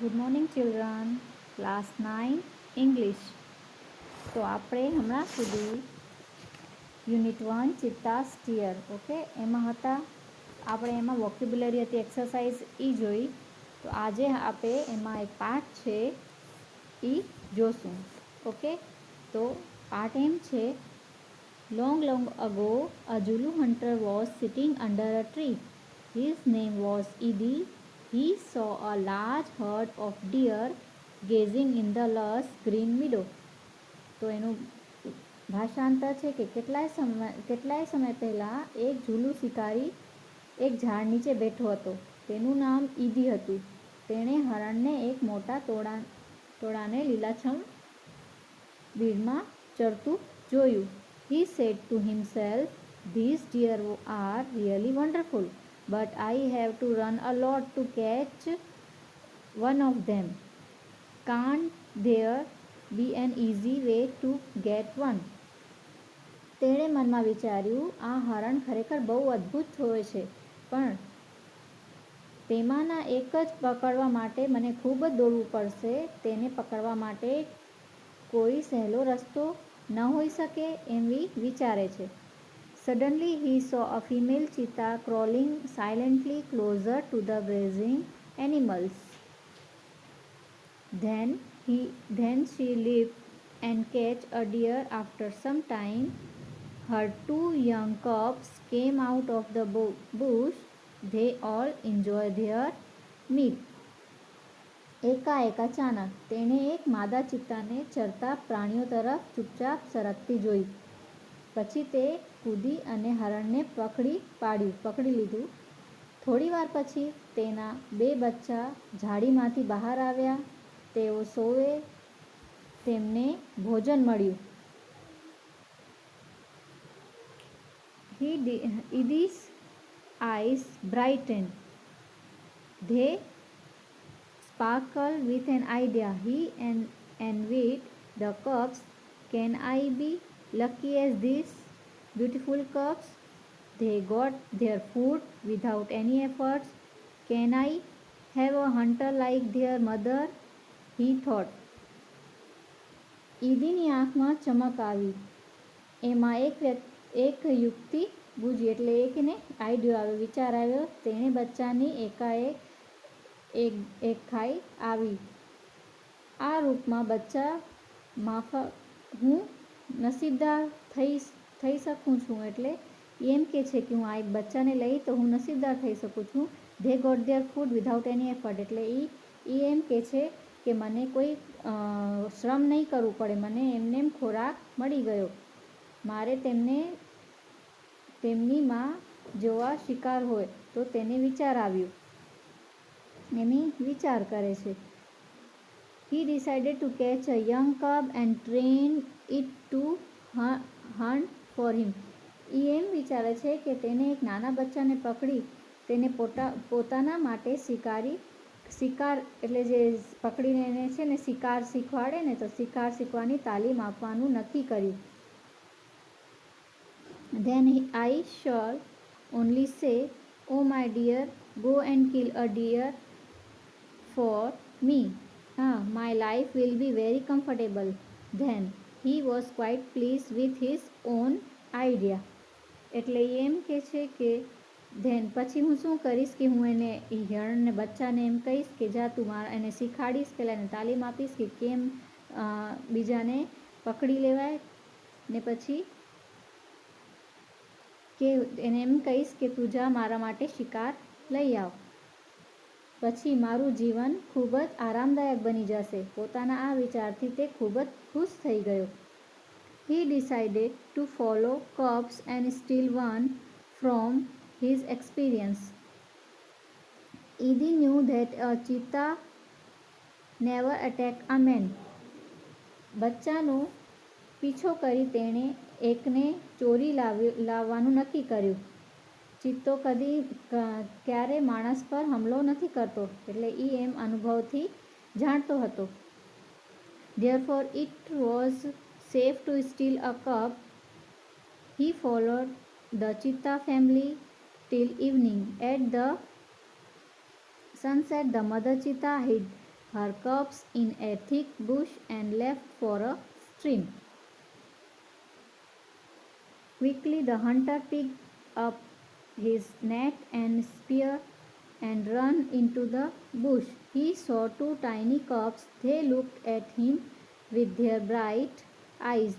Good morning children. Class 9 English. તો આપણે હમણાં સુધી યુનિટ 1 ચિત્તા સ્ટીયર ઓકે એમાં હતા. આપણે એમાં વોકેબ્યુલરી હતી, એક્સરસાઇઝ એ જોઈ. તો આજે આપણે એમાં એક પાઠ છે એ જોશું. ઓકે, તો પાઠ એમ છે, long long ago a Zulu hunter was sitting under a tree. His name was Idi. He saw a large herd of deer gazing in the lush green meadow. તો એનું ભાષાંતર છે કે કેટલાય સમય પહેલાં એક ઝૂલુ શિકારી એક ઝાડ નીચે બેઠો હતો. તેનું નામ ઈદી હતું. તેણે હરણને એક મોટા ટોળાને લીલાછમ ભીડમાં ચરતું જોયું. He said to himself, "These deer are really wonderful, but I have to run a lot to catch one of them. Can't there be an easy way to get one?" તેણે મનમાં વિચાર્યું, આ હરણ ખરેખર બહુ અદ્ભુત હોય છે, પણ તેમાંના એક જ પકડવા માટે મને ખૂબ જ દોડવું પડશે. તેને પકડવા માટે કોઈ સહેલો રસ્તો ન હોઈ શકે એમ વિચારે છે. Suddenly he saw a female cheetah crawling silently closer to the grazing animals. Then she leaped and caught a deer. After some time, her two young cubs came out of the bush. They all enjoyed their meat. એકાએક અચાનક તેણે એક માદા ચિત્તાને ચરતા પ્રાણીઓ તરફ ચૂપચાપ સરકતી જોઈ. પછી તે કૂદી અને હરણને પકડી લીધું. થોડીવાર પછી તેના બે બચ્ચા ઝાડીમાંથી બહાર આવ્યા. તેઓ સૌએ તેમને ભોજન મળ્યું. Idi's eyes brightened. They sparkled with an idea. He envied the cubs. Can I be lucky as these beautiful cubs? They got their food without any efforts. Can I have a hunter like their mother? He thought. ઈદીની આંખમાં ચમક આવી. એમાં એક યુક્તિ બૂજી એટલે એકને આઈડિયો આવ્યો, વિચાર આવ્યો. તેણે બચ્ચાની એકાએક એક ખાઈ આવી. આ રૂપમાં બચ્ચા માફક હું નસીબદાર થઈ શકું છું. એટલે એમ કે છે કે હું આ એક બચ્ચાને લઈ તો હું નસીબદાર થઈ શકું છું. They got their food without any effort એટલે એ એમ કે છે કે મને કોઈ શ્રમ નહીં કરવું પડે, મને એમને એમ ખોરાક મળી ગયો. મારે તેમની માં જોવા શિકાર હોય તો તેને વિચાર આવ્યો. એની વિચાર કરે છે. He decided to catch a young cub and train it to hunt for him. એમ વિચારે છે કે તેને એક નાના બચ્ચાને પકડી તેને પોતાના માટે શિકાર એટલે જે પકડીને એને છે ને શિકાર શીખવાડે ને તો શિકાર શીખવાની તાલીમ આપવાનું નક્કી કર્યું. Then I shall only say, "Oh my dear, go and kill a deer for me. My life will be very comfortable." Then he was quite pleased with his own idea. એટલે એમ કે છે કે ધેન પછી હું શું કરીશ કે હું એને હરણને બચ્ચાને એમ કહીશ કે જા તું એને શીખાડીશ, પહેલાં એને તાલીમ આપીશ કે કેમ બીજાને પકડી લેવાય ને પછી કે એને એમ કહીશ કે તું જા મારા માટે શિકાર લઈ આવ. પછી મારું જીવન ખૂબ જ આરામદાયક બની જશે. પોતાના આ વિચારથી તે ખૂબ જ ખુશ થઈ ગયો. He decided to follow cubs and steal one from his experience. Idi knew that a cheetah never attacked a man. બચ્ચાનો પીછો કરી તેણે એકને ચોરી લાવવાનું નક્કી કર્યું. ચિત્તો ક્યારે માણસ પર હુમલો નથી કરતો એટલે એ એમ અનુભવથી જાણતો હતો. Therefore it was safe to steal a cub. He followed the cheetah family till evening. At the sunset, the mother cheetah hid her cubs in a thick bush and left for a stream. Quickly the hunter picked up his net and spear and ran into the bush. He saw two tiny cubs. They looked at him with their bright eyes.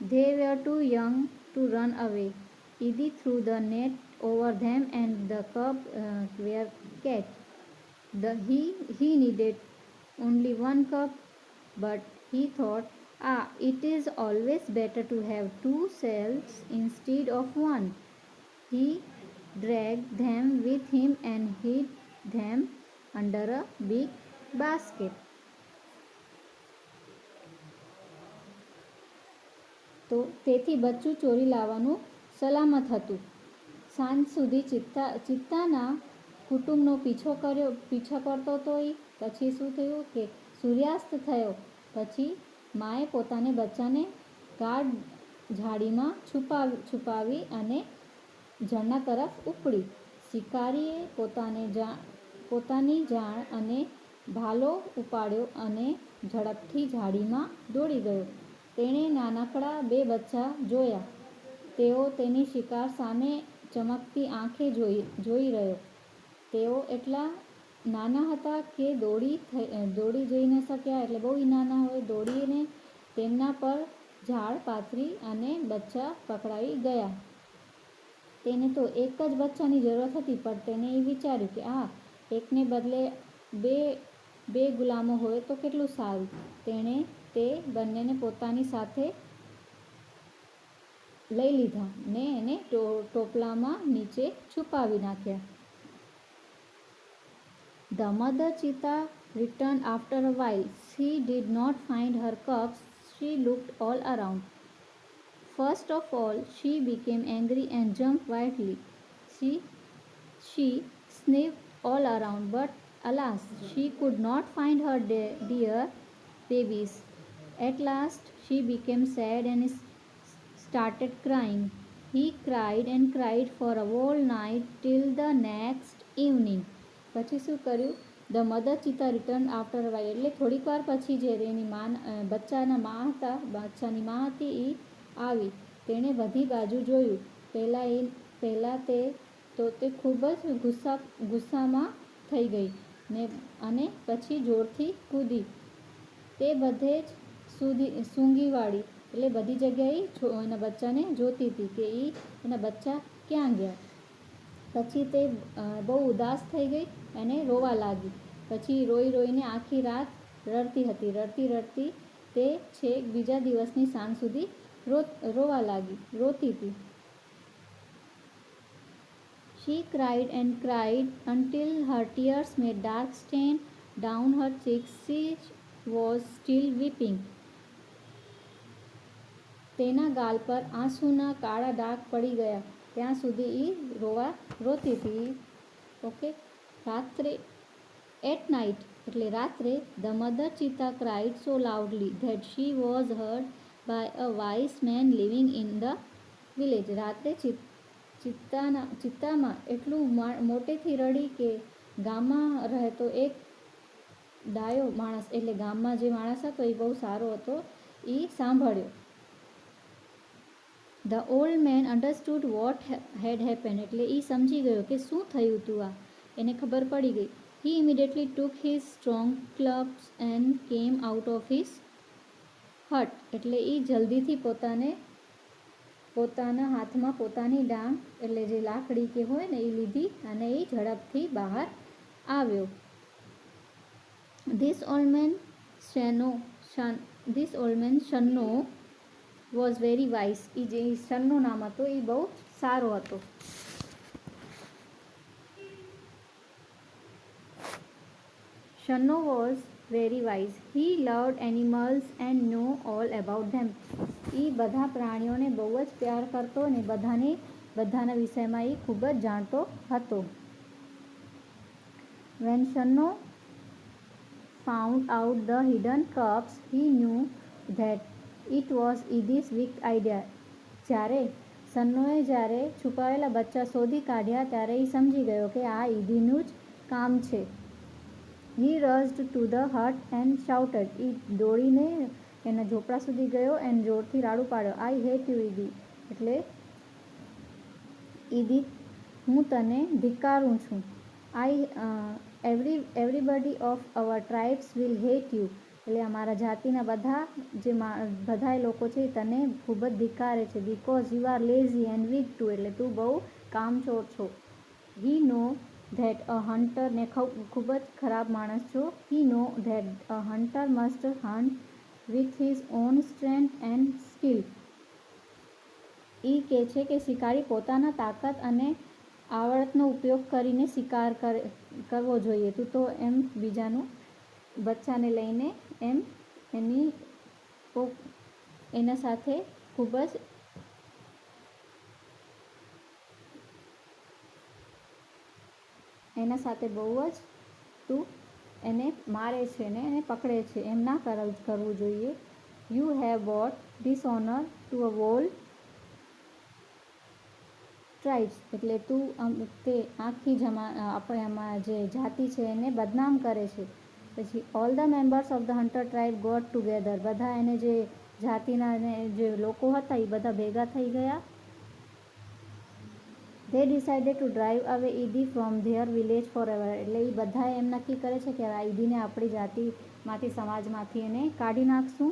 They were too young to run away. Idi threw the net over them and the cubs were caught. He needed only one cub, but he thought, it is always better to have two selves instead of one. He dragged them with him and hid them under a big basket. તો તેથી બચ્ચું ચોરી લાવવાનું સલામત હતું. સાંજ સુધી ચિત્તાના કુટુંબનો પીછો કરતો હતો. પછી શું થયું કે સૂર્યાસ્ત થયો પછી માએ પોતાને બચ્ચાને ગાઢ ઝાડીમાં છુપાવી અને ઝરણા તરફ ઉપડી. શિકારીએ પોતાની જાણ અને ભાલો ઉપાડ્યો અને ઝડપથી ઝાડીમાં દોડી ગયો. તેણે નાનકડા બે બચ્ચા જોયા. તેઓ તેની શિકાર સામે ચમકતી આંખે જોઈ રહ્યો. તેઓ એટલા નાના હતા કે દોડી જઈ ન શક્યા, એટલે બહુ નાના હોય. દોડીને તેમના પર ઝાડ પાથરી અને બચ્ચા પકડાઈ ગયા. તેને તો એક જ બચ્ચાની જરૂરત હતી, પણ તેને એ વિચાર્યું કે એકને બદલે બે ગુલામો હોય તો કેટલું સારું. તેણે તે બંનેને પોતાની સાથે લઈ લીધા ને એને ટોપલામાં નીચે છુપાવી નાખ્યા. The mother cheetah returned after a while. She did not find her cubs. She looked all around. First of all, she became angry and jumped wildly. She sniffed all around, but alas, she could not find her dear babies. At last, she became sad and started crying. He cried and cried for a whole night till the next evening. પછી શું કર્યું? The mother cheetah return after a while, એટલે થોડીક વાર પછી જ્યારે એની બચ્ચાની મા હતી એ આવી. તેણે બધી બાજુ જોયું. પહેલાં તે ખૂબ જ ગુસ્સામાં થઈ ગઈ ને અને પછી જોરથી કૂદી. તે બધે જ સૂંઘી વાળી, એટલે બધી જગ્યાએ એના બચ્ચાને જોતી હતી કે એના બચ્ચા ક્યાં ગયા. પછી તે બહુ ઉદાસ થઈ ગઈ અને રોવા લાગી. પછી રોઈને આખી રાત રડતી હતી. રડતી તે છેક બીજા દિવસની સાંજ સુધી રોતી હતી. She cried and cried until her tears made dark stain down her cheeks. She was still weeping. તેના ગાલ પર આંસુના કાળા ડાઘ પડી ગયા ત્યાં સુધી એ રોતી હતી. ઓકે, રાત્રે એટ નાઇટ એટલે રાત્રે the mother cheetah cried so loudly that she was heard by a wise man living in the village. રાત્રે ચિત્તામાં એટલું મોટેથી રડી કે ગામમાં રહેતો એક ડાયો માણસ, એટલે ગામમાં જે માણસ હતો એ બહુ સારો હતો, એ સાંભળ્યો. The old man understood vote head happen, એટલે એ સમજી ગયો કે શું થયું હતું. એને ખબર પડી ગઈ. He immediately took his strong clubs and came out of his hut, એટલે એ જલ્દીથી પોતાના હાથમાં પોતાની ડાંગ, એટલે જે લાકડી કે હોય ને એ લીધી અને એ ઝડપથી બહાર આવ્યો. This old man Shanno was very wise. એ જે શન્નો નામ હતો એ બહુ સારો હતો. Shanno was very wise. He loved animals and knew all about them. એ બધા પ્રાણીઓને બહુ જ પ્યાર કરતો અને બધાના વિષયમાં એ ખૂબ જ જાણતો હતો. When Shanno found out the hidden cubs, he knew that it was Idi's weak idea. જ્યારે છુપાવેલા બચ્ચા શોધી કાઢ્યા ત્યારે એ સમજી ગયો કે આ ઈદીનું જ કામ છે. He rushed to the hut and shouted. એ દોડીને એના ઝોપડા સુધી ગયો એન્ડ જોરથી રાડું પાડ્યો. I hate you Idi. એટલે ઈદી, હું તને ધિક્કારું છું. Everybody of our tribes will hate you. એટલે અમારા જાતિના બધાય લોકો છે તને ખૂબ જ ધિક્કારે છે. Because you are lazy and weak too. એટલે તું બહુ કામચોર છો. He know that a hunter. ને ખૂબ જ ખરાબ માણસ છો. He know that a hunter must hunt with his own strength and skill. એ કહે છે કે શિકારી પોતાના તાકાત અને આવડતનો ઉપયોગ કરીને શિકાર કરવો જોઈએ. તું તો એમ બીજાનું બચ્ચાને લઈને એમ એના સાથે ખૂબ જ એના સાથે બહુ જ તું એને મારે છે ને એને પકડે છે. એમ ના કરવું જોઈએ. You have boat ડિસઓનર to a wall tribes. એટલે તું તે આખી આપણે જે જાતિ છે એને બદનામ કરે છે. પછી all the members of the hunter tribe got together. બધા એને જે જાતિના જે લોકો હતા એ બધા ભેગા થઈ ગયા. They decided to drive away Idi from their village for ever. એટલે એ બધા એમ નક્કી કરે છે કે આ ઈદીને આપણી જાતિમાંથી સમાજમાંથી એને કાઢી નાખશું.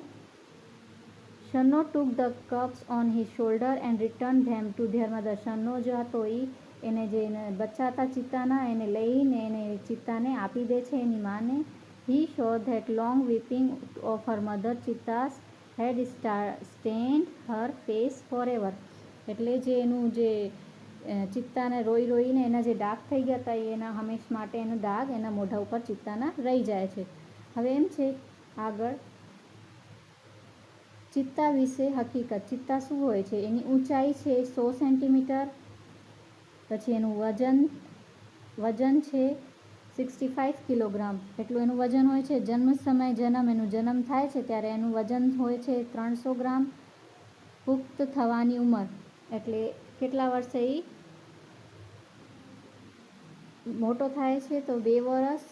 Shanno took the cubs on his shoulder and return them to their mother. Shanno જે હતો એને જે બચ્ચા હતા ચિત્તાના એને લઈને એને ચિત્તાને આપી દે છે એની માને. He saw that long weeping of her mother cheetah's had stained her face for ever. એટલે જે એનું જે ચિત્તાને રોઈને એના જે ડાઘ થઈ ગયા હતા એના હંમેશ માટે એનો દાગ એના મોઢા ઉપર ચિત્તાના રહી જાય છે. હવે એમ છે આગળ ચિત્તા વિશે હકીકત. ચિત્તા શું હોય છે? એની ઊંચાઈ છે 100 સેન્ટીમીટર. પછી એનું વજન છે 65 કિલોગ્રામ. એટલું એનું વજન હોય છે. એનું જન્મ થાય છે ત્યારે એનું વજન હોય છે 300 ગ્રામ. પુખ્ત થવાની ઉંમર એટલે કેટલા વર્ષે એ મોટો થાય છે તો 2 વર્ષ.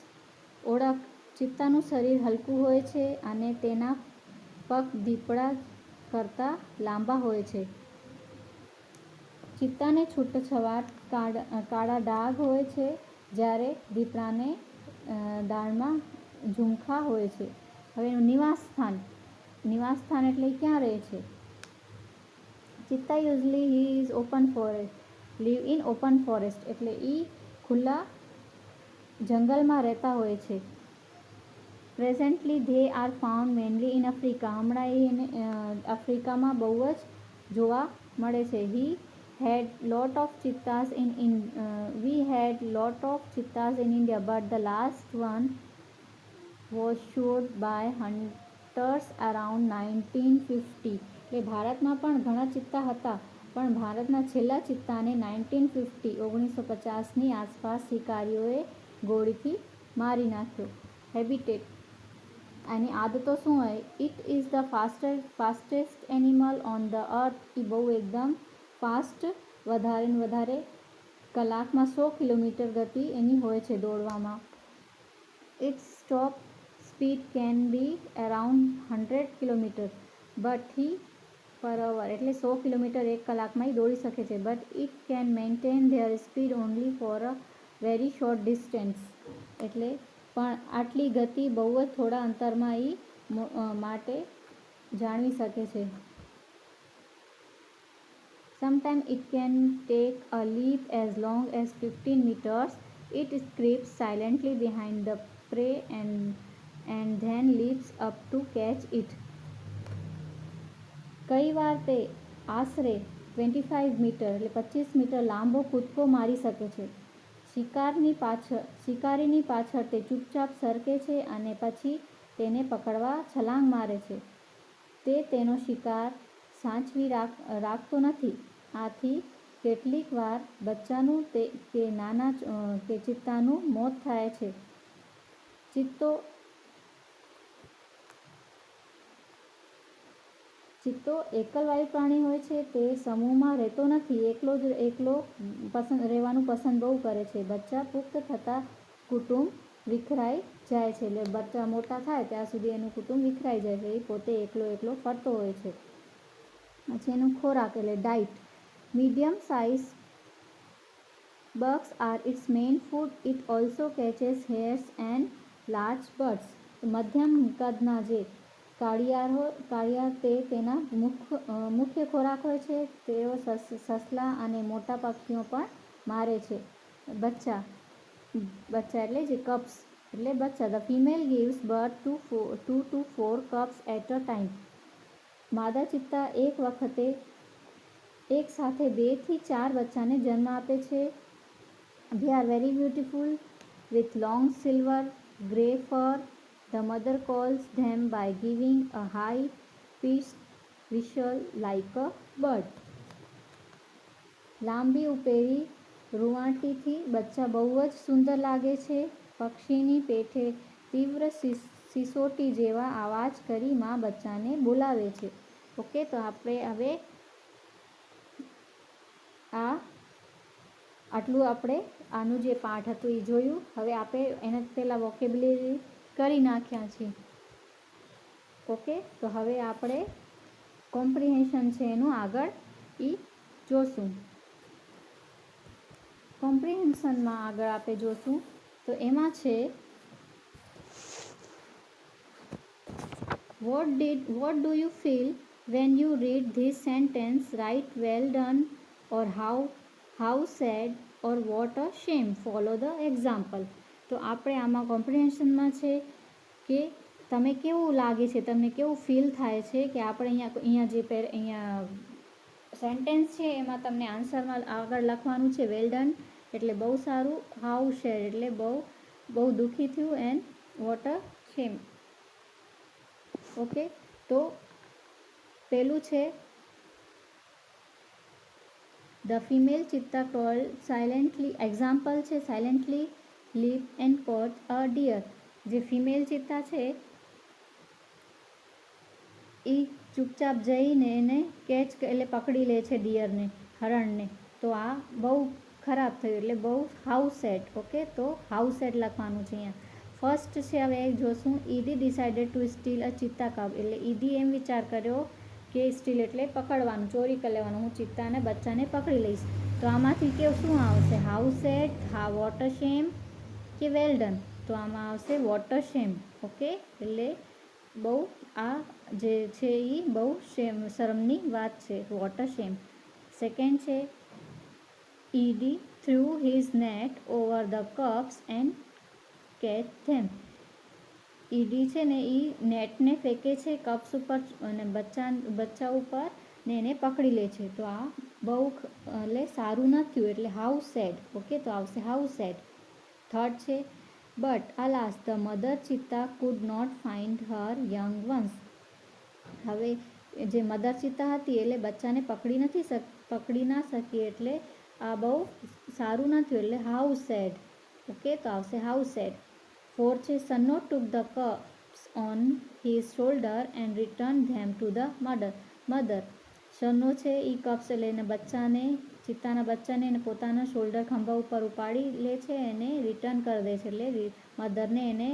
ઓળખ. ચિત્તાનું શરીર હલકું હોય છે અને તેના પગ દીપડા કરતાં લાંબા હોય છે. ચિત્તાને છૂટછવાટ કાળા ડાઘ હોય છે જ્યારે દીપડાને દાળમાં ઝુમખા હોય છે. હવે એનું નિવાસસ્થાન એટલે ક્યાં રહે છે? Cheetah usually live in open forest. એટલે એ ખુલ્લા જંગલમાં રહેતા હોય છે. Presently they are found mainly in Africa. હમણાં એ આફ્રિકામાં બહુ જ જોવા મળે છે. We had lot of cheetahs in India but the last one was shot by hunters around 1950. એટલે ભારતમાં પણ ઘણા ચિત્તા હતા પણ ભારતના છેલ્લા ચિત્તાને 1950ની આસપાસ શિકારીઓએ ગોળીથી મારી નાખ્યો. હેબિટેટ. આની આદતો શું હોય? It is the fastest animal on the earth. એ બહુ એકદમ ફાસ્ટ, વધારે કલાકમાં 100 કિલોમીટર ગતિ એની હોય છે દોડવામાં. Its top speed can be around 100 kilometre per hour. એટલે 100 કિલોમીટર 1 કલાકમાં દોડી શકે છે. But it can maintain there speed only for a very short distance. એટલે પણ આટલી ગતિ બહુ જ થોડા અંતરમાં માટે જાળવી શકે છે. Sometimes it can take a leap as long as 15 meters. It creeps silently behind the prey and then leaps up to catch it. કઈ વાર તે આશરે 25 મીટર એટલે 25 મીટર લાંબો કૂદકો મારી શકે છે. શિકારીની પાછળ તે ચૂપચાપ સરકે છે અને પછી તેને પકડવા છલાંગ મારે છે. તે તેનો શિકાર સાચવી રાખતો નથી. આથી કેટલીક વાર બચ્ચાનું કે ચિત્તાનું મોત થાય છે. ચિત્તો એકલવાયુ પ્રાણી હોય છે. તે સમૂહમાં રહેતો નથી. એકલો રહેવાનું પસંદ બહુ કરે છે. બચ્ચા પુખ્ત થતાં કુટુંબ વિખરાઈ જાય છે. એટલે બચ્ચા મોટા થાય ત્યાં સુધી એનું કુટુંબ વિખરાઈ જાય છે. એ પોતે એકલો ફરતો હોય છે. પછી એનો ખોરાક એટલે diet. Medium size bugs are its main food. It also catches hares and large birds. મધ્યમ કદના જે કાળિયાર તે તેના મુખ્ય ખોરાક હોય છે. તેઓ સસલા અને મોટા પક્ષીઓ પણ મારે છે. બચ્ચા એટલે જે કપ્સ એટલે બચ્ચા. The female gives birth to 2 to 4 cubs at a time. માદા ચિત્તા એક વખતે એક સાથે 2 થી 4 બચ્ચાને જન્મ આપે છે. They are very beautiful with long silver grey fur. The mother calls them by giving a high pitched whistle like a bird. લાંબી ઉપેરી રૂંવાટીથી બચ્ચા બહુ જ સુંદર લાગે છે. પક્ષીની પેઠે તીવ્ર સિસોટી જેવા અવાજ કરી માં બચ્ચાને બોલાવે છે. ઓકે, તો આપણે હવે આટલું આપણે આનું જે પાઠ હતું એ જોયું. હવે આપણે એના પહેલાં વોકેબ્યુલરી કરી નાખ્યા છે. ઓકે, તો હવે આપણે કોમ્પ્રિહેન્શન છે એનું આગળ એ જોશું. કોમ્પ્રિહેન્શનમાં આગળ આપણે જોશું તો એમાં છે what do you feel when you read this sentence? Write well done or how sad or what a shame. Follow the example. તો આપણે આમાં કોમ્પ્રિહેન્શનમાં છે કે તમે કેવું લાગે છે, તમને કેવું ફીલ થાય છે કે આપણે અહીંયા સેન્ટેન્સ છે એમાં તમને આન્સરમાં આગળ લખવાનું છે વેલ ડન એટલે બહુ સારું, હાઉ શેડ એટલે બહુ દુઃખી થયું, and what a shame. Okay, તો પેલું છે the female cheetah crawled silently. Example છે silently leap and caught a deer. જે ફિમેલ ચિત્તા છે એ ચૂપચાપ જઈને એને એટલે પકડી લે છે ડિયરને, હરણને. તો આ બહુ ખરાબ થયું એટલે બહુ હાઉ સેડ. ઓકે, તો હાઉ સેડ લખવાનું છે અહીંયા. ફર્સ્ટ છે હવે જોશું ઈડી ડિસાઇડેડ ટુ સ્ટીલ અ ચિત્તા કબ. એટલે ઈડી એમ વિચાર કર્યો કે સ્ટીલ એટલે પકડવાનું, ચોરી કરી લેવાનું. હું ચિત્તાને બચ્ચાને પકડી લઈશ. તો આમાંથી કેવું શું આવશે? હાઉ સેડ, વોટ અ શેમ કે વેલ ડન. તો આમાં આવશે વોટ અ શેમ. ઓકે, એટલે બહુ આ જે છે એ બહુ શરમની વાત છે. What a shame. સેકન્ડ છે Idi threw his net over the cubs and catch them. Idi છે ને એ નેટને ફેંકે છે કપ્સ ઉપર અને બચ્ચા ઉપર ને એને પકડી લે છે. તો આ બહુ એટલે સારું ન થયું એટલે હાઉ સેડ. ઓકે, તો આવશે હાઉ સેડ. થર્ડ છે but alas the mother cheetah could not find her young ones. હવે જે મધર ચિત્તા હતી એટલે બચ્ચાને પકડી ના શકી એટલે આ બહુ સારું ન થયું એટલે હાઉ સેડ. ઓકે, તો આવશે હાઉ સેડ. ફોર છે Sanno took the cubs on his shoulder and return them to the mother. Sanno છે એ કપ્સ એટલે એને ચિત્તાના બચ્ચાને એને પોતાના શોલ્ડર ખંભા ઉપર ઉપાડી લે છે અને રિટર્ન કરી દે છે એટલે મધરને એને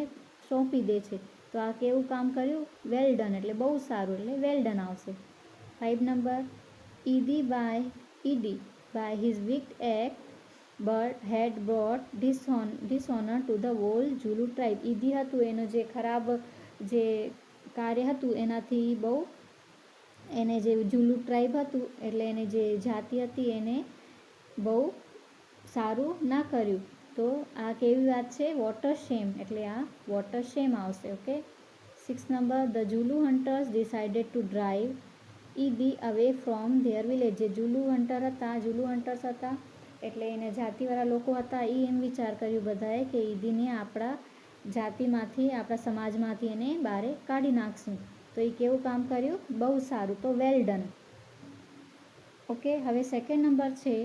સોંપી દે છે. તો આ કેવું કામ કર્યું? વેલ ડન એટલે બહુ સારું એટલે વેલ ડન આવશે. 5 number Ed by his wicked act but had brought dishonor to the whole Zulu tribe. ઈદી હતું એનું જે ખરાબ જે કાર્ય હતું એનાથી બહુ એને જે ઝુલુ ટ્રાઇબ હતું એટલે એને જે જાતિ હતી એને બહુ સારું ના કર્યું. તો આ કેવી વાત છે? વોટર શેમ એટલે આ વોટર શેમ આવશે. Okay, 6 number the Zulu hunters decided to drive Idi away from their village. જે ઝુલુ હન્ટર્સ હતા એટલે એને જાતિવાળા લોકો હતા એ એમ વિચાર કર્યું બધાએ કે ઈદીને આપણા જાતિમાંથી આપણા સમાજમાંથી એને બહાર કાઢી નાખશું. તો એ કેવું કામ કર્યું? બહુ સારું, તો વેલ ડન. ઓકે, હવે સેકન્ડ નંબર છે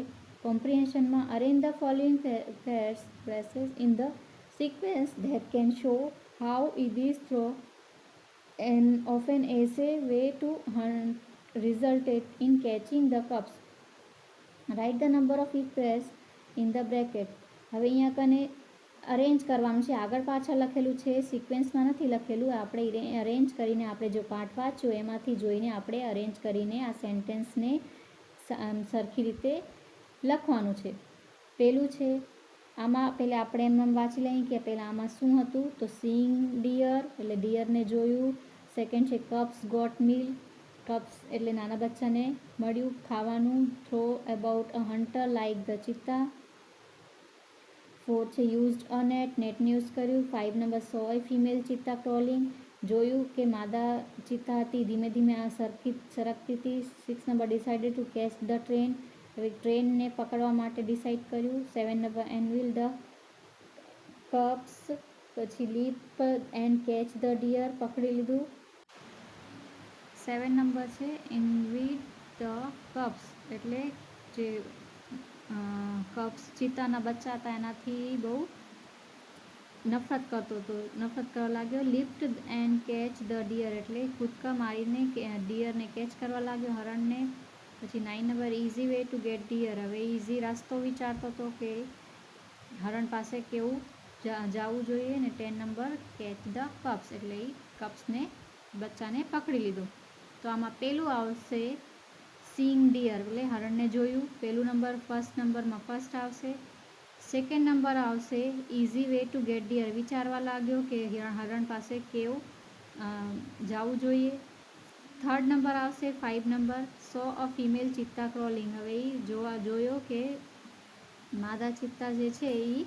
કોમ્પ્રિહેન્શનમાં arrange the following phrases in the sequence that can show how Idi's thought of an essay way to resulted in catching the cups. Write the number of each phrase in the bracket. હવે અહીંયા કને arrange કરવાનું છે. આગળ પાછળ લખેલું છે, સિક્વન્સમાં નથી લખેલું. આપણે અરેન્જ કરીને આપણે જો પાઠ વાંચ્યો એમાંથી જોઈને આપણે અરેન્જ કરીને આ સેન્ટેન્સને સરખી રીતે લખવાનું છે. પહેલું છે આમાં પહેલાં આપણે એમ વાંચી લઈએ કે પહેલાં આમાં શું હતું, તો સીઈંગ ડિયર એટલે ડિયરને જોયું. સેકન્ડ છે કપ્સ ગોટ મિલ, કપ્સ એટલે નાના બચ્ચાને મળ્યું ખાવાનું. Thought about a hunter like the cheetah. 4 છે યુઝડ અ નેટ, નેટને યુઝ કર્યું. 5 number saw a female cheetah crawling, જોયું કે માદા ચિત્તા હતી ધીમે ધીમે આ સરકતી હતી. 6 number decided to catch the train, હવે ટ્રેનને પકડવા માટે ડિસાઇડ કર્યું. 7 નંબર એનવિલ ધ કપ્સ, પછી leap and catch the deer, પકડી લીધું. 7 નંબર છે ઇનવીડ ધ કપ્સ એટલે જે કપ્સ ચિત્તાના બચ્ચા હતા એનાથી બહુ નફરત કરતો હતો, નફરત કરવા લાગ્યો. Lift and catch the dear એટલે કૂદકા મારીને ડિયરને કેચ કરવા લાગ્યો, હરણને. પછી 9 number easy way to get deer, હવે ઇઝી રસ્તો વિચારતો હતો કે હરણ પાસે કેવું જવું જોઈએ. ને 10 નંબર કેચ ધ કપ્સ એટલે એ કપ્સને બચ્ચાને પકડી લીધો. તો આમાં પહેલું આવશે સીઈંગ ડિયર એટલે હરણને જોયું, પહેલું નંબર. ફર્સ્ટ નંબરમાં ફર્સ્ટ આવશે. સેકન્ડ નંબર આવશે easy way to get deer, વિચારવા લાગ્યો કે હરણ પાસે કેવું જવું જોઈએ. થર્ડ નંબર આવશે 5 નંબર સો અ ફિમેલ ચિત્તા ક્રોલિંગ, હવે એ જોયો કે માદા ચિત્તા જે છે એ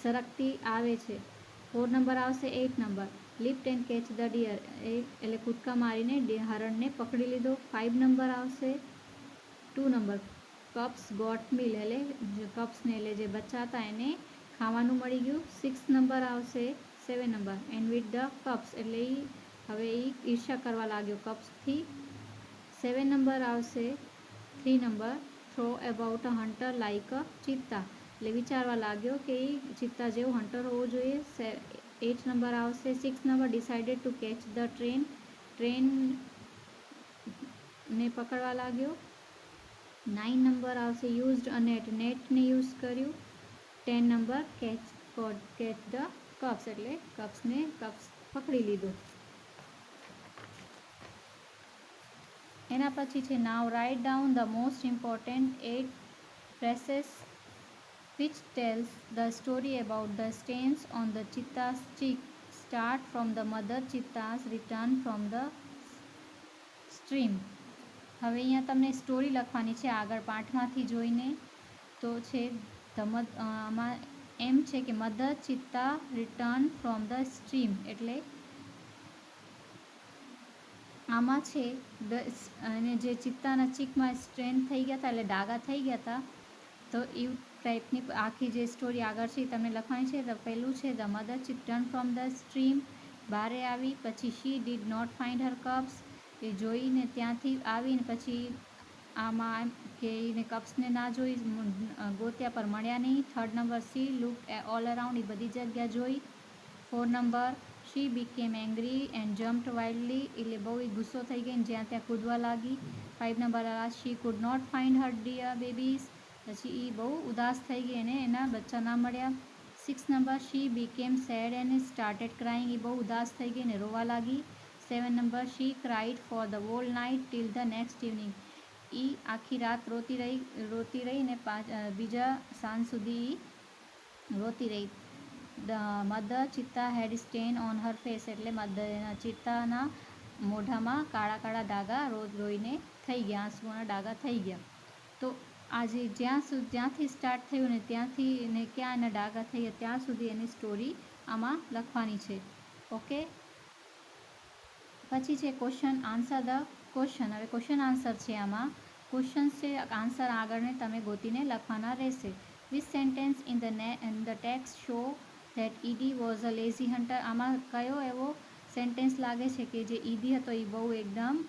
સરકતી આવે છે. 4 નંબર આવશે 8 number lift and catch the dear એટલે કૂદકા મારીને હરણને પકડી લીધો. 5 નંબર આવશે 2 નંબર કપ્સ ગોટ મિલ એટલે કપ્સને એટલે જે બચ્ચા હતા એને ખાવાનું મળી ગયું. 6 નંબર આવશે 7 number and with the cubs એટલે હવે એ ઈર્ષ્યા કરવા લાગ્યો કપ્સથી. 7 નંબર આવશે 3 number thought about a hunter like a cheetah એટલે વિચારવા લાગ્યો કે એ ચિત્તા જેવો હન્ટર હોવો જોઈએ. 8 નંબર આવશે 6 number decided to catch the train, ટ્રેનને પકડવા લાગ્યો. 9 નંબર આવશે યુઝડ અ નેટ, નેટને યુઝ કર્યું. 10 નંબર કેચ ધ કપ્સ એટલે કપ્સ પકડી લીધો. એના પછી છે now write down the most important 8 phrases which tells the story about the stains on the cheetah's cheek. Start from the mother cheetah's return from the stream. હવે અહીંયા તમને story લખવાની છે આગળ પાઠમાંથી જોઈને. તો છે આમાં એમ છે કે મધર ચિત્તા રિટર્ન ફ્રોમ ધ સ્ટ્રીમ એટલે આમાં છે અને જે ચિત્તાના ચીકમાં સ્ટ્રેન થઈ ગયા હતા એટલે ડાઘા થઈ ગયા હતા. તો એ ટાઈપની આખી જે સ્ટોરી આગળ છે એ તમને લખવાની છે. તો પહેલું છે the mother return from the stream, બહારે આવી. પછી she did not find her cubs, એ જોઈને ત્યાંથી આવીને પછી આમાં કે એને કપ્સને ના જોઈ, ગોત્યા પર મળ્યા નહીં. 3rd number see look all around, એ બધી જગ્યા જોઈ. 4 number she became angry and jumped wildly એટલે બહુ ગુસ્સો થઈ ગઈ ને જ્યાં ત્યાં કૂદવા લાગી. 5 number she could not find her deer babies, પછી એ બહુ ઉદાસ થઈ ગઈ અને એના બચ્ચા ના મળ્યા. 6 number she became sad and started crying, એ બહુ ઉદાસ થઈ ગઈ ને રોવા લાગી. 7 number she cried for the whole night till the next evening, એ આખી રાત રોતી રહી ને બીજા સાંજ સુધી રોતી રહી. The mother cheetah had stain on her face એટલે ચિત્તાના મોઢામાં કાળા કાળા ડાઘા રોઈને થઈ ગયા, આંસુઓના ડાઘા થઈ ગયા. તો આજે જ્યાંથી સ્ટાર્ટ થયું ને ત્યાંથી ને ક્યાં એના ડાઘા થઈ ગયા ત્યાં સુધી એની સ્ટોરી આમાં લખવાની છે. ઓકે, પછી છે ક્વેશ્ચન આન્સર ધ ક્વેશ્ચન. હવે ક્વેશ્ચન આન્સર છે આમાં. ક્વેશ્ચન છે, આન્સર આગળને તમે ગોતીને લખવાના રહેશે. Which sentence in the text show that Ed was a lazy hunter, આમાં કયો એવો સેન્ટેન્સ લાગે છે કે જે ઈડી હતો એ બહુ એકદમ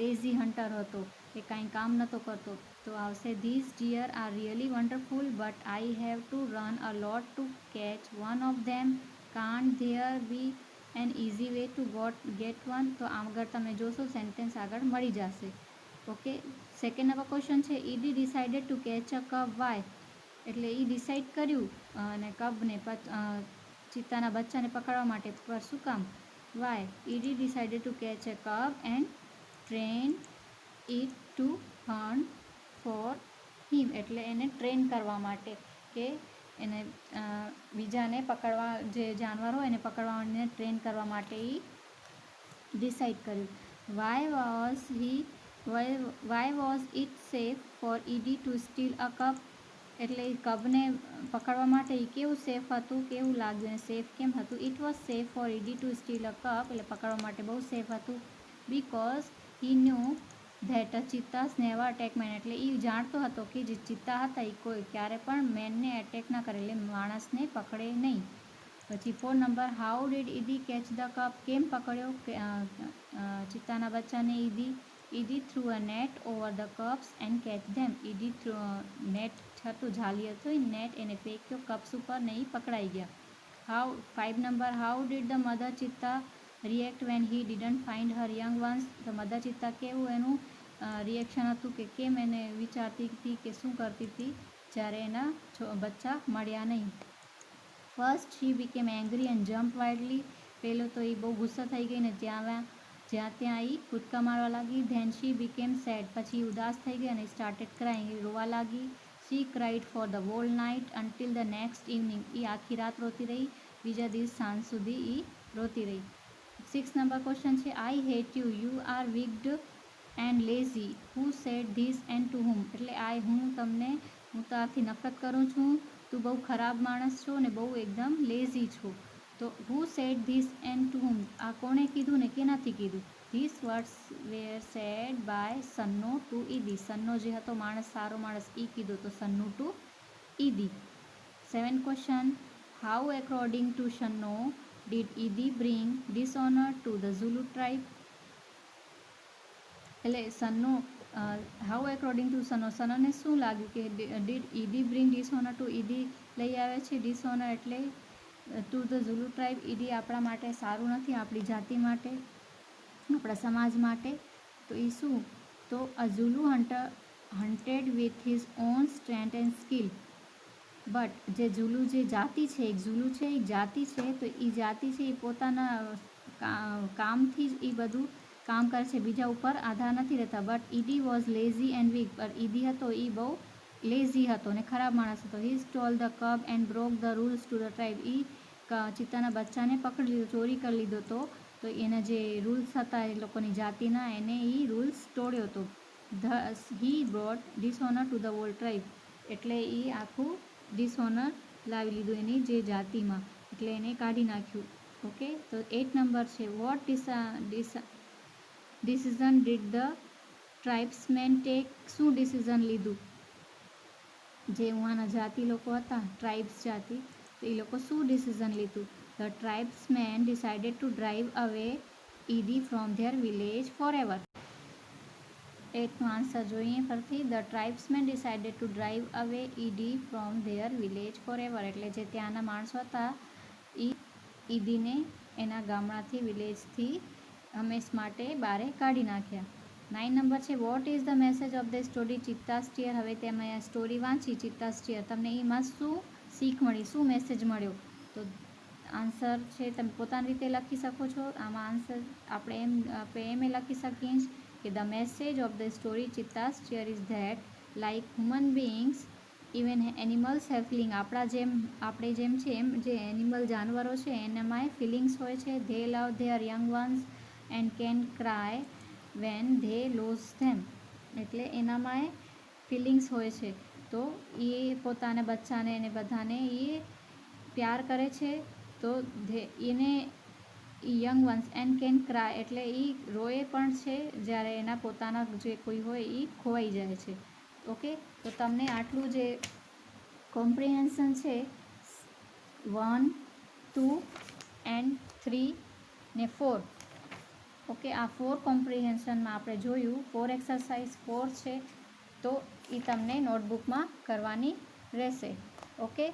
લેઝી હન્ટર હતો, એ કાંઈ કામ નહોતો કરતો. તો આવશે these dear are really wonderful but I have to run a lot to catch one of them, can't there be an easy way to get one. તો આગળ તમે જોશો સેન્ટેન્સ આગળ મળી જશે. ઓકે, સેકન્ડ નંબર ક્વેશ્ચન છે Ed decided to catch a cup why, એટલે એ ડિસાઈડ કર્યું અને કબને ચિત્તાના બચ્ચાને પકડવા માટે. પર શું કામ? Why Idi decided to catch a cub and train it to hunt for him. એટલે એને ટ્રેન કરવા માટે કે એને બીજાને પકડવા, જે જાનવર હોય એને પકડવા માટે ટ્રેન કરવા માટે એ ડિસાઈડ કર્યું. Why was it safe for ED to steal a cub. એટલે કબને પકડવા માટે એ કેવું સેફ હતું, કેવું લાગ્યું અને સેફ કેમ હતું? It was safe for ED to steal a cub. એટલે પકડવા માટે બહુ સેફ હતું. Because he knew that a cheetahs never attack man. એટલે એ જાણતો હતો કે જે ચિત્તા હતા એ કોઈ ક્યારે પણ મેનને એટેક ના કરે, એટલે માણસને પકડે નહીં. પછી 4 number, how did Ed catch the cub. કેમ પકડ્યો ચિત્તાના બચ્ચાને Ed threw a net over the cubs and catch them. Ed net હતું, જાલી હતું, નેટ એને ફેંક્યો કપ્સ ઉપર ને એ પકડાઈ ગયા. 5 number, how did the mother cheetah react when he didn't find her young ones. તો મધર ચિત્તા કેવું એનું રિએક્શન હતું કે કેમ એને વિચારતી હતી કે શું કરતી હતી જ્યારે એના બચ્ચા મળ્યા નહીં. First she became angry and jump wildly. પહેલો તો એ બહુ ગુસ્સો થઈ ગઈ ને જ્યાં ત્યાં એ કૂદકા મારવા લાગી. Then she became sad. પછી ઉદાસ થઈ ગઈ અને સ્ટાર્ટેડ ક્રાઇંગ. એ રોવા લાગી. She cried for the whole night until the next evening. એ આખી રાત રોતી રહી, બીજા દિવસ સાંજ સુધી એ રોતી રહી. 6 નંબર ક્વેશ્ચન છે, I hate you, you are wicked and lazy, who said this and to whom. એટલે હું તારથી નફરત કરું છું, તું બહુ ખરાબ માણસ છો ને બહુ એકદમ લેઝી છો. તો who said this and to whom, આ કોણે કીધું ને કેનાથી કીધું? This words were said by Sanno to Idi. Sanno જે હતો માણસ, સારો માણસ, એ કીધું તો Sannu to Idi. 7 question, how according to Sanno did Idi bring dishonour to the Zulu tribe. એટલે સન્નો હાઉ એકોર્ડિંગ ટુ સનોને શું લાગ્યું કે did Idi bring dishonour to Idi લઈ આવે છે ડિસઓનર એટલે two the Zulu tribe. Idi આપણા માટે સારું નથી, આપણી જાતિ માટે, આપણા સમાજ માટે. તો એ શું? તો a Zulu hunted with his own strength and skill. But જે ઝુલુ જે જાતિ છે, એક ઝુલુ છે એક જાતિ છે, તો એ જાતિ છે એ પોતાના કામથી જ એ બધું કામ કરે છે, બીજા ઉપર આધાર નથી રહેતા. But Idi was lazy and weak. But Idi હતો એ બહુ લેઝી હતો ને ખરાબ માણસ હતો. He stole the cub and broke the rules to the tribe. એ ચિત્તાના બચ્ચાને પકડી લીધો, ચોરી કરી લીધો તો એના જે રૂલ્સ હતા એ લોકોની જાતિના, એને એ રૂલ્સ તોડ્યો હતો. He brought dishonour to the whole tribe. એટલે એ આખું ડિસઓનર લાવી લીધું એની જે જાતિમાં, એટલે એને કાઢી નાખ્યું. ઓકે, તો 8 નંબર છે, what decision did the tribesmen take. શું ડિસિઝન લીધું? જે ઉહાના જાતિ લોકો હતા, ટ્રાઇબ્સ જાતિ, તો એ લોકો શું ડિસિઝન લીધું? The tribesmen decided to drive away Idi from their village for ever. 8નો આન્સર જોઈએ ફરથી. The tribesmen decided to drive away Idi from their village for ever. એટલે જે ત્યાંના માણસો હતા એ ઈદીને એના ગામડાથી, વિલેજથી હંમેશ માટે બારે કાઢી નાખ્યા. 9 નંબર છે, what is the message of the story cheetah's tear. હવે તમે આ સ્ટોરી વાંચી ચિત્તાસ ટીયર, તમને એમાં શું શીખ મળી, શું મેસેજ મળ્યો? તો આન્સર છે તમે પોતાની રીતે લખી શકો છો. આમાં આન્સર આપણે એમ લખી શકીએ કે the message of the story cheetah's tear is that like human beings even animals have feeling. આપણે જેમ છે એમ જે એનિમલ જાનવરો છે એનામાંય ફિલિંગ્સ હોય છે. They love their young ones and can cry when they lose them. એટલે એનામાંય ફિલિંગ્સ હોય છે. તો એ પોતાના બચ્ચાને એને બધાને એ પ્યાર કરે છે. તો એને young ones and can cry એટલે એ રોએ પણ છે જ્યારે એના પોતાના જે કોઈ હોય એ ખોવાઈ જાય છે. ઓકે, તો તમને આટલું જે કોમ્પ્રિહેન્શન છે 1, 2 એન્ડ 3 ને 4. ઓકે, આ 4 કોમ્પ્રિહેન્શનમાં આપણે જોયું. 4 એક્સરસાઇઝ 4 છે, તો એ તમને નોટબુકમાં કરવાની રહેશે. ઓકે,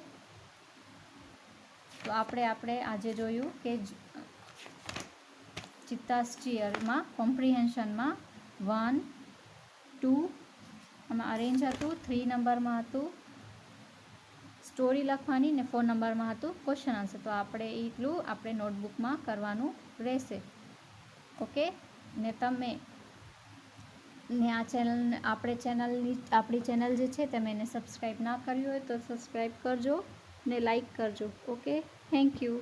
તો આપણે આજે જોયું કે ચિત્તાસ ટીયરમાં કોમ્પ્રિહેન્શનમાં 1, 2 આમાં અરેન્જ હતું, 3 નંબરમાં હતું સ્ટોરી લખવાની ને ફોન નંબરમાં હતું ક્વેશ્ચન આન્સર. તો આપણે એટલું આપણે નોટબુકમાં કરવાનું રહેશે. ઓકે. ને તમે ને આ ચેનલ આપણી ચેનલ જે છે તમે એને સબસ્ક્રાઈબ ના કરી હોય તો સબસ્ક્રાઈબ કરજો ને લાઈક કરજો. Okay, thank you.